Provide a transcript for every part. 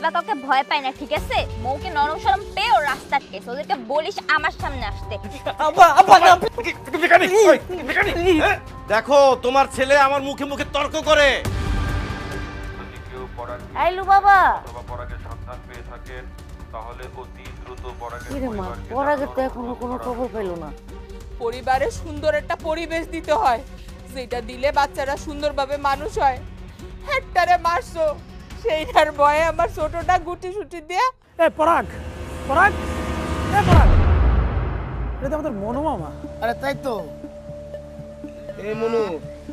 বাবা কাউকে ভয় পায় না, ঠিক আছে? মৌকে নরম সরম পেয়ে ও রাস্তা আটকেছে, ওদেরকে বলিস আমার সামনে আসতে। দেখো তোমার ছেলে আমার মুখে মুখে তর্ক করে। আইলু বাবা পরাগের সন্ধান পেয়ে থাকেন তাহলে অতি দ্রুত কিরে মা পরাগের তো এখনো কোনো খবর পেলো না। পরিবারে সুন্দর একটা পরিবেশ দিতে হয়, যেটা দিলে বাচ্চারা সুন্দরভাবে মানুষ হয়। হেক্টারে মারছো, সেইটার ভয়ে আমার ছোটটা গুটি সুটি দিয়ে। এ পরাগ পরাগ এ পরাগ, এটা তো আমাদের মনু মামা। আরে তাই তো। এই মনু,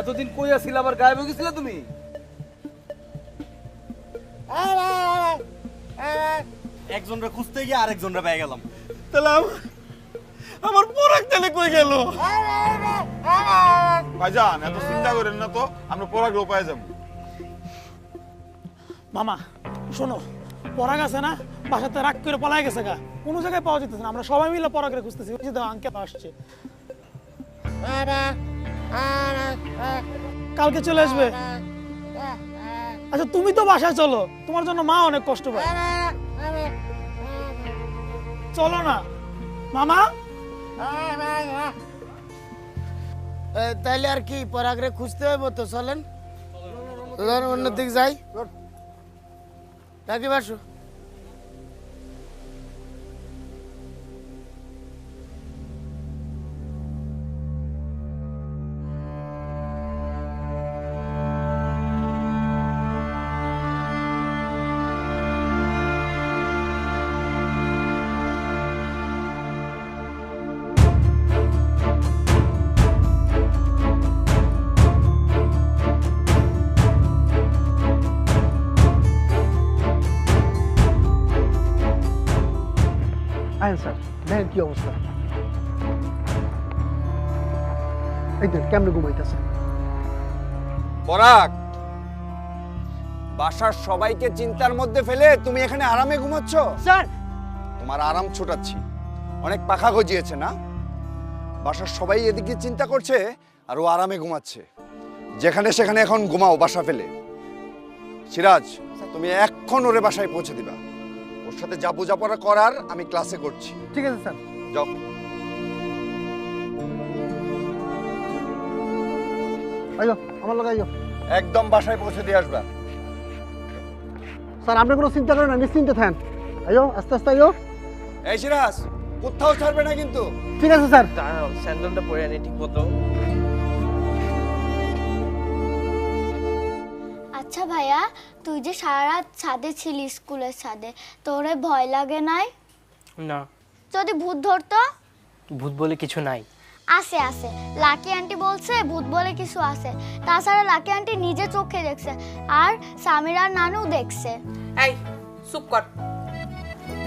এতদিন কই আছিলা, আবার গায়েব হয়ে গেছিলা তুমি? একজনরা খুঁজতে গিয়ে আরেকজনরা পেয়ে গেলাম। তাহলে আমার পরাগ তাহলে কই গেল? ভাইজান এত চিন্তা করেন না তো, আমরা পরাগ উপায় যাবো। মামা শোনো, পরাগ আছে না, বাসাতে রাগ করে পলাই গেছে গা, কোনো জায়গায় পাওয়া যেতেছে না। আমরা সবাই মিলে পরাগরে খুঁজতেছি, ওই যে দেখো আঙ্কেল আসছে, কালকে চলে আসবে। আচ্ছা তুমি তো বাসায় চলো, তোমার জন্য মা অনেক কষ্ট পায়। চলো না মামা। তাইলে আর কি পরাগরে খুঁজতে হবে তো, চলেন অন্য দিক যাই। নাকি বাসু? আইন স্যার, দেখেন কি অবস্থা। এই দেখ কেমনে ঘুমাইতেছে। পরাগ, বাসার সবাইকে চিন্তার মধ্যে ফেলে তুমি এখানে আরামে ঘুমাচ্ছ? স্যার তোমার আরাম ছোটাচ্ছি, অনেক পাখা গজিয়েছে না? বাসার সবাই এদিকে চিন্তা করছে আর ও আরামে ঘুমাচ্ছে। যেখানে সেখানে এখন ঘুমাও বাসা ফেলে। সিরাজ, তুমি এক্ষণ ওরে বাসায় পৌঁছে দিবা। ওর সাথে যা বোঝাপড়া করার আমি ক্লাসে করছি। ঠিক আছে স্যার। যাও। আইও আমার লগে আইও। একদম বাসায় পৌঁছে দিয়ে আসবা। স্যার আপনি কোনো চিন্তা করেন না, নিশ্চিন্তে থাকেন। আইও আস্তে আস্তে আইও। এই সিরাজ, কোথাও ছাড়বে না কিন্তু। ঠিক আছে স্যার। স্যান্ডেলটা পরে আনি ঠিক মতো। আচ্ছা ভাইয়া, তুই যে সারা রাত ছাদে ছিলি, স্কুলের ছাদে, তোরে ভয় লাগে নাই? না। যদি ভূত ধরতো? ভূত বলে কিছু নাই। আছে আছে, লাকি আন্টি বলছে ভূত বলে কিছু আছে। তাছাড়া লাকি আন্টি নিজে চোখে দেখছে, আর সামিরার নানু দেখছে। এই চুপ কর,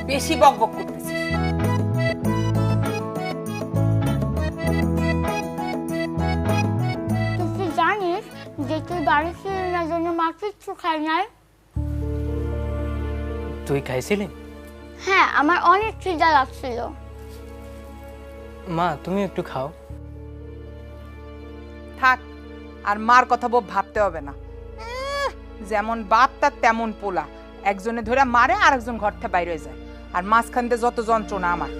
বেশি বকবক করতেছিস। তুই কি জানিস যে তুই বাড়ি ছিলি না, জন্য মা কিচ্ছু খাই নাই? তুই খাইছিলি? হ্যাঁ, আমার অনেক খিদা লাগছিল। মা তুমি একটু খাও। থাক, আর মার কথা বউ ভাবতে হবে না। যেমন বাপ তার তেমন পোলা, একজনে ধরে মারে আর একজন ঘর থেকে বাইরে হয়ে যায়, আর মাঝখান দিয়ে যত যন্ত্রণা আমার।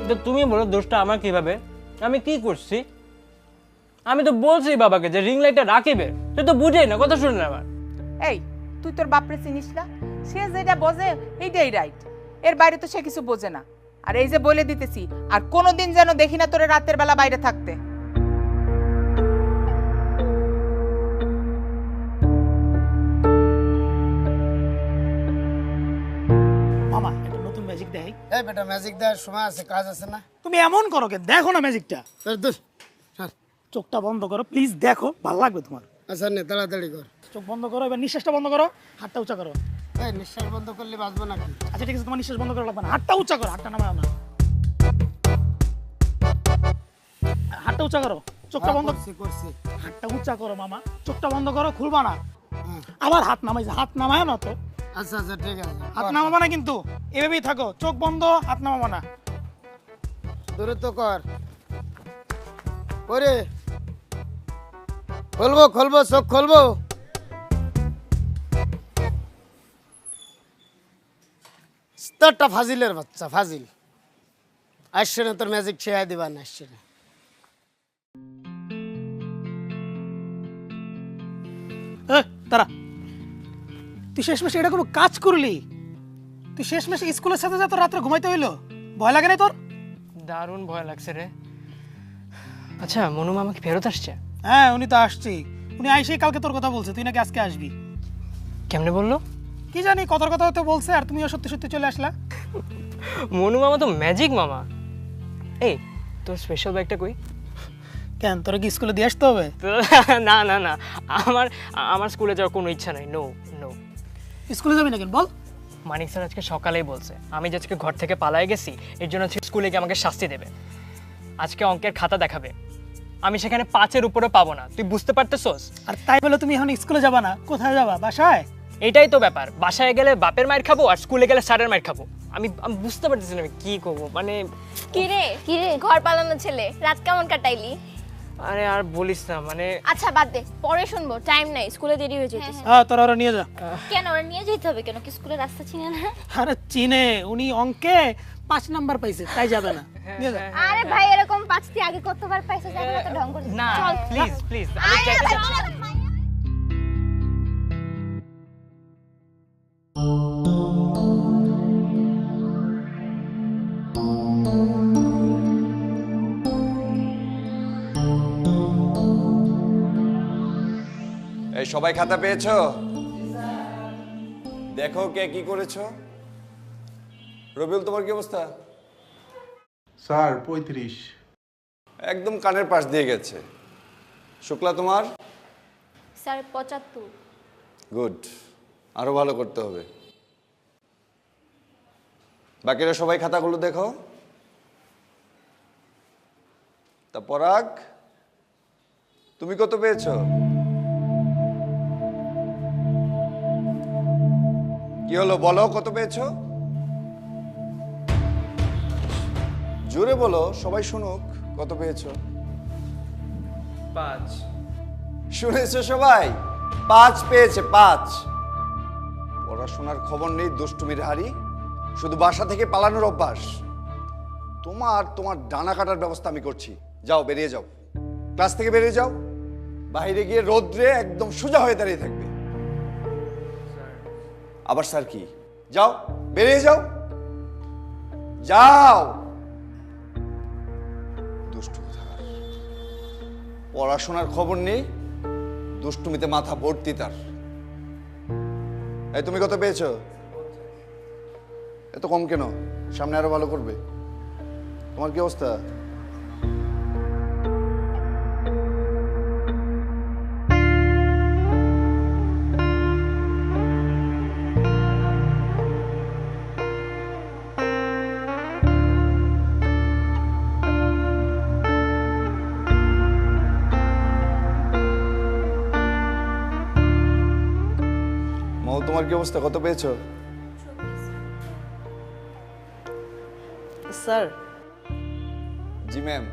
তো তুমি বলো দোষটা আমার কিভাবে? আমি কি করছি? আমি তো বলছি বাবাকে যে রিং লাইটটা রাখিবে, তুই তো বুঝেই না, কথা শুনে না আমার। এই তুই তোর বাপরে চিনিস না? সে যেটা বোঝে এইটাই রাইট, এর বাইরে তো সে কিছু বোঝে না। আর এই যে বলে দিতেছি, আর কোনোদিন যেন দেখি না তোরে রাতের বেলা বাইরে থাকতে। মামা একটা নতুন ম্যাজিক দেই। এই বেটা ম্যাজিক দেওয়ার সময় আছে, কাজ আছে না? তুমি এমন করো কে, দেখো না ম্যাজিকটা। স্যার চোখটা বন্ধ করো প্লিজ, দেখো ভালো লাগবে তোমার। আচ্ছা নে, তাড়াতাড়ি কর। চোখ বন্ধ করো, এবার নিঃশ্বাসটা বন্ধ করো, হাতটা উঁচা করো। এই নিঃশ্বাস বন্ধ করলে বাঁচবো নাকি? আচ্ছা ঠিক আছে, তোমার নিঃশ্বাস বন্ধ করা লাগবে না, হাতটা উঁচা করো, হাতটা নামাও না, হাতটা উঁচা করো, চোখটা বন্ধ করছি। হাতটা উঁচা করো মামা, চোখটা বন্ধ করো, খুলবা না। আবার হাত নামাইছে, হাত নামায় না তো। আচ্ছা আচ্ছা ঠিক আছে, হাত নামাবা না কিন্তু, এভাবেই থাকো, চোখ বন্ধ, হাত নামাবা না। দ্রুত কর। ওরে খুলবো খুলবো, চোখ খুলবো। তো একটা ফাজিলের বাচ্চা, ফাজিল। আসছে না তোর ম্যাজিক শেয়ার দিবা না, আসছে না। তারা তুই শেষমেশ এটা কোনো কাজ করলি? তুই শেষমেশ স্কুলের সাথে যা তোর রাত্রে ঘুমাইতে হইলো? ভয় লাগে না তোর? দারুণ ভয় লাগছে রে। আচ্ছা মনু মামা কি ফেরত আসছে? হ্যাঁ, উনি তো আসছেই। উনি আইসেই কালকে তোর কথা বলছে, তুই নাকি আজকে আসবি। কেমনে বললো? কি জানি, কথার কথা হতে বলছে, আর তুমিও সত্যি সত্যি চলে আসলা। মনু মামা তো ম্যাজিক মামা। এই তোর স্পেশাল ব্যাগটা কই? কেন, তোরা কি স্কুলে দিয়ে আসতে হবে? না না না, আমার স্কুলে যাওয়ার কোনো ইচ্ছা নাই। No no. স্কুলে যাবি না কেন বল? মানিক স্যার আজকে সকালেই বলছে আমি যে আজকে ঘর থেকে পালায়ে গেছি এর জন্য আজকে স্কুলে গিয়ে আমাকে শাস্তি দেবে। আজকে অঙ্কের খাতা দেখাবে, আমি সেখানে 5-এর উপরে পাবো না। তুই বুঝতে পারতেছস? আর তাই বলে তুমি এখন স্কুলে যাবা না? কোথায় যাবা? বাসায়? এটাই তো ব্যাপার, বাসায় গেলে বাপের মায়ের খাবো আর স্কুলে গেলে স্যারের মায়ের খাবো। আমি বুঝতে পারতেছি না আমি কি করবো। মানে কি রে ঘর পালানো ছেলে, রাত কেমন কাটাইলি? আরে আর বলিস না, মানে আচ্ছা বাদ দে, পরে শুনবো, টাইম নাই, স্কুলে দেরি হয়ে যেতেছে। হ্যাঁ, তোরা ওরা নিয়ে যা। কেন ওরা নিয়ে যেতে হবে কেন? কি স্কুলের রাস্তা চিনে না? আরে চিনে, উনি অঙ্কে 5 নাম্বার পাইছে, তাই যাবে না। নিয়ে যা। আরে ভাই এরকম 5 টি আগে কতবার পাইছো, এখন তো ঢং করছিস। না চল প্লিজ প্লিজ। আরে ভাই, চল। এই সবাই খাতা পেয়েছো? দেখো কে কি করেছো। রবিউল, তোমার কি অবস্থা? স্যার 35। একদম কানের পাশ দিয়ে গেছে। শুক্লা তোমার? স্যার 75। গুড, আরো ভালো করতে হবে। বাকিরা সবাই খাতাগুলো দেখো। তা পরাগ, তুমি কত পেয়েছো? কি হলো বলো, কত পেয়েছো? জোরে বলো, সবাই শুনুক। কত পেয়েছো? 5। শুনেছো সবাই? 5 পেয়েছে, 5। পড়াশোনার খবর নেই, দুষ্টুমির হাড়ি, শুধু বাসা থেকে পালানোর অভ্যাস। তোমার ডানা কাটার ব্যবস্থা আমি করছি। যাও, বেরিয়ে যাও, ক্লাস থেকে বেরিয়ে যাও। বাইরে গিয়ে রোদ্রে একদম সোজা হয়ে দাঁড়িয়ে থাকবে। আবার স্যার কি? যাও, বেরিয়ে যাও, যাও। দুষ্টু কোথাকার। পড়াশোনার খবর নেই, দুষ্টুমিতে মাথা ভর্তি তার। এই তুমি কত পেয়েছো? এত কম কেন? সামনে আরো ভালো করবে। তোমার কি অবস্থা? তোমার কি অবস্থা? কত পেয়েছো? স্যার, জি ম্যাম।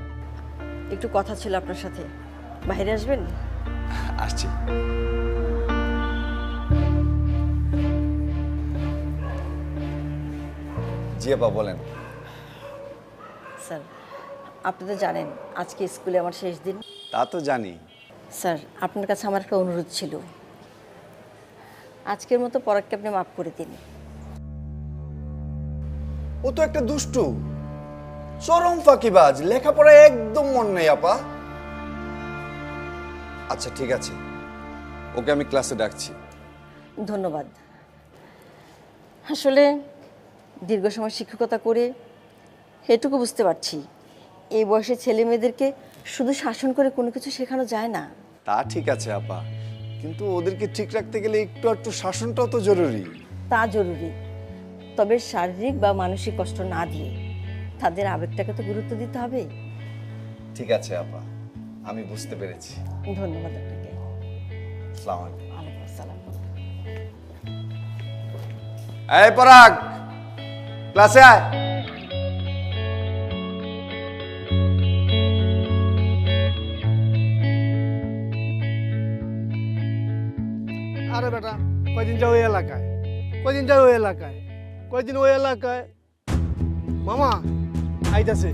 একটু কথা ছিল আপনার সাথে, বাইরে আসবেন? আসছি। জি আপা, বলেন। স্যার, আপনি তো জানেন আজকে স্কুলে আমার শেষ দিন। তা তো জানি। স্যার, আপনার কাছে আমার একটা অনুরোধ ছিল, আজকের মতো পরাগকে আপনি মাফ করে দিন। ও তো একটা দুষ্টু, চরম ফাঁকিবাজ, লেখাপড়ায় একদম মন নেই আপা। আচ্ছা ঠিক আছে, ওকে আমি ক্লাসে ডাকছি। ধন্যবাদ। আসলে দীর্ঘ সময় শিক্ষকতা করে এটুকু বুঝতে পারছি, এই বয়সে ছেলে মেয়েদেরকে শুধু শাসন করে কোনো কিছু শেখানো যায় না। তা ঠিক আছে আপা, কিন্তু ওদেরকে ঠিক রাখতে গেলে একটু শাসনটাও তো জরুরি। তা জরুরি, তবে শারীরিক বা মানসিক কষ্ট না দিয়ে তাদের আবেগটাকে তো গুরুত্ব দিতে হবে। ঠিক আছে আপা, আমি বুঝতে পেরেছি। ধন্যবাদ আপনাকে। আসসালামু আলাইকুম। ওয়ালাইকুম আসসালাম। এই পরাগ, ক্লাসে আয়। আরে বেটা, কয়দিন যাও এই এলাকায়, কয়দিন যাও এই এলাকায়। কয়দিন ওই এলাকায় মামা আইতাছে।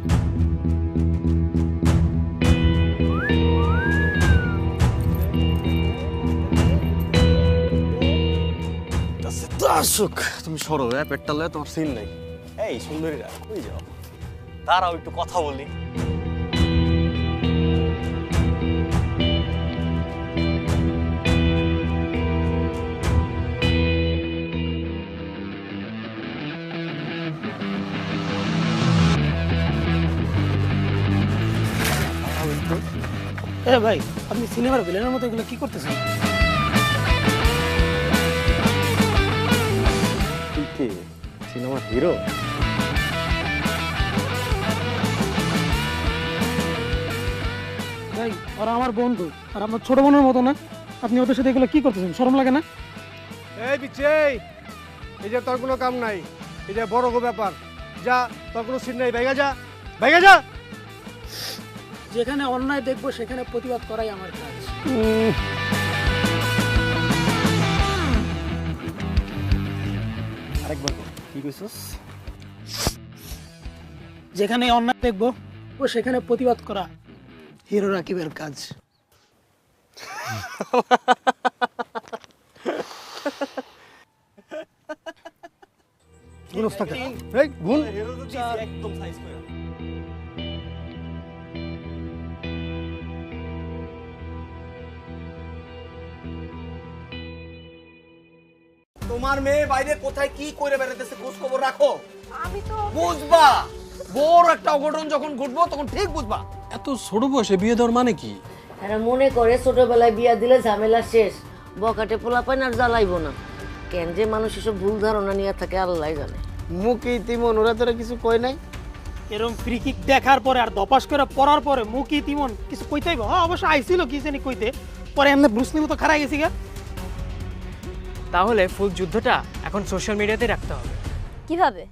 আসুক তুমি সরো, পেটটা লয়ে তোমার সিন নাই। এই সুন্দরীরা কই যাও? তারাও একটু কথা বলি। ভাই আপনি সিনেমার ভিলেনের মতো এগুলো কি করতেছেন? সিনেমার হিরো? ভাই ওরা আমার বন্ধু আর আপনার ছোট বোনের মতো না, আপনি ওদের সাথে এগুলো কি করতেছেন? শরম লাগে না? এই বিচ্ছে, এই যে তোর কোনো কাম নাই, এই যে বড় গো ব্যাপার, যা তোর কোনো সিন নাই, ভাইগা যা, ভাইগা যা। যেখানে অন্যায় দেখবো সেখানে প্রতিবাদ করাই আমার কাজ। আরেকবার কি কইছস? যেখানে অন্যায় দেখবো ও সেখানে প্রতিবাদ করা হিরো রাকিবের কাজ। একদম সাইজ করে। তোমার মেয়ে বাইরে কোথায় কি করে বেড়াতেছে খোঁজ খবর রাখো। আমি তো বুঝবা বড় একটা অঘটন যখন ঘটবো তখন ঠিক বুঝবা। এত ছোট বয়সে বিয়ে দেওয়ার মানে কি? এরা মনে করে ছোটবেলায় বিয়া দিলে ঝামেলা শেষ, বকাটে পোলা পায় না, আর জ্বালাইবো না। কেন যে মানুষ এসব ভুল ধারণা নিয়ে থাকে আল্লাহ জানে। মুখে তিমন ওরা তোরা কিছু কয় নাই? এরকম ফ্রি কিক দেখার পরে আর দপাস করে পড়ার পরে মুখি তিমন কিছু কইতেইব। হ্যাঁ অবশ্য আইছিল কি জানি কইতে, পরে এমনি ব্রুসলি মতো খারাই গেছি গা। তাহলে ফুল যুদ্ধটা এখন সোশ্যাল মিডিয়াতে রাখতে হবে। কিভাবে?